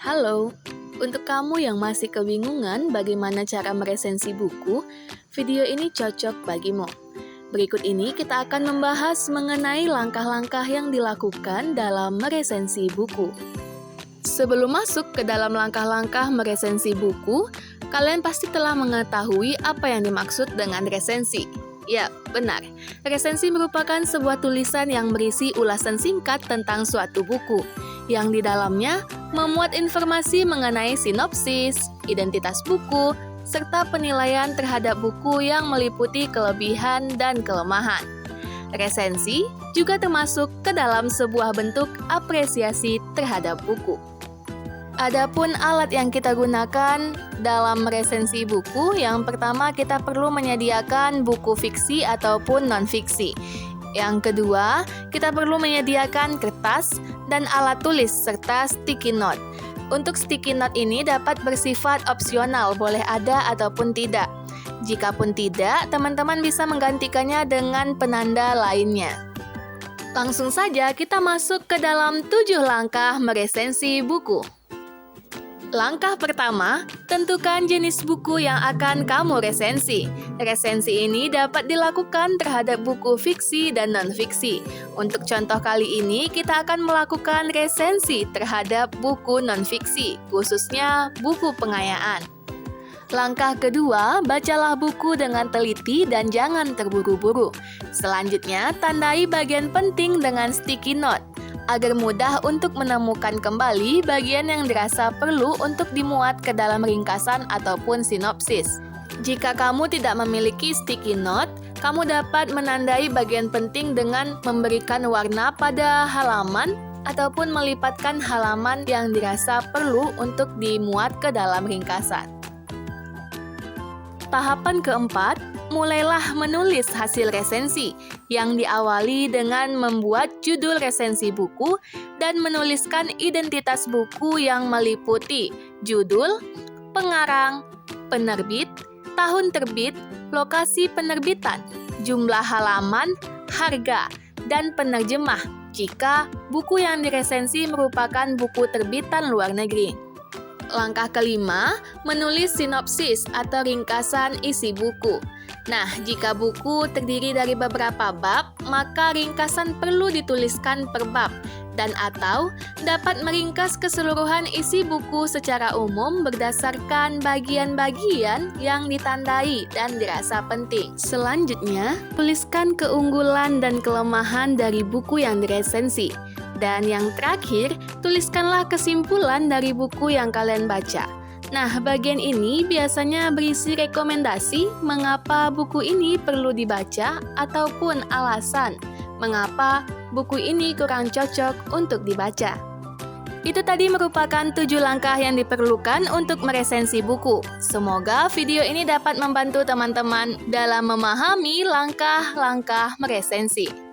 Halo, untuk kamu yang masih kebingungan bagaimana cara meresensi buku, video ini cocok bagimu. Berikut ini kita akan membahas mengenai langkah-langkah yang dilakukan dalam meresensi buku. Sebelum masuk ke dalam langkah-langkah meresensi buku, kalian pasti telah mengetahui apa yang dimaksud dengan resensi. Ya, benar. Resensi merupakan sebuah tulisan yang berisi ulasan singkat tentang suatu buku, yang di dalamnya memuat informasi mengenai sinopsis, identitas buku, serta penilaian terhadap buku yang meliputi kelebihan dan kelemahan. Resensi juga termasuk ke dalam sebuah bentuk apresiasi terhadap buku. Adapun alat yang kita gunakan dalam meresensi buku, yang pertama kita perlu menyediakan buku fiksi ataupun non-fiksi. Yang kedua, kita perlu menyediakan kertas dan alat tulis serta sticky note. Untuk sticky note ini dapat bersifat opsional, boleh ada ataupun tidak. Jikapun tidak, teman-teman bisa menggantikannya dengan penanda lainnya. Langsung saja kita masuk ke dalam 7 langkah meresensi buku. Langkah pertama, tentukan jenis buku yang akan kamu resensi. Resensi ini dapat dilakukan terhadap buku fiksi dan non-fiksi. Untuk contoh kali ini, kita akan melakukan resensi terhadap buku non-fiksi, khususnya buku pengayaan. Langkah kedua, bacalah buku dengan teliti dan jangan terburu-buru. Selanjutnya, tandai bagian penting dengan sticky note, agar mudah untuk menemukan kembali bagian yang dirasa perlu untuk dimuat ke dalam ringkasan ataupun sinopsis. Jika kamu tidak memiliki sticky note, kamu dapat menandai bagian penting dengan memberikan warna pada halaman ataupun melipatkan halaman yang dirasa perlu untuk dimuat ke dalam ringkasan. Tahapan keempat, mulailah menulis hasil resensi, yang diawali dengan membuat judul resensi buku dan menuliskan identitas buku yang meliputi judul, pengarang, penerbit, tahun terbit, lokasi penerbitan, jumlah halaman, harga, dan penerjemah jika buku yang diresensi merupakan buku terbitan luar negeri. Langkah kelima, menulis sinopsis atau ringkasan isi buku. Nah, jika buku terdiri dari beberapa bab, maka ringkasan perlu dituliskan per bab dan atau dapat meringkas keseluruhan isi buku secara umum berdasarkan bagian-bagian yang ditandai dan dirasa penting. Selanjutnya, tuliskan keunggulan dan kelemahan dari buku yang diresensi. Dan yang terakhir, tuliskanlah kesimpulan dari buku yang kalian baca. Nah, bagian ini biasanya berisi rekomendasi mengapa buku ini perlu dibaca ataupun alasan mengapa buku ini kurang cocok untuk dibaca. Itu tadi merupakan 7 langkah yang diperlukan untuk meresensi buku. Semoga video ini dapat membantu teman-teman dalam memahami langkah-langkah meresensi.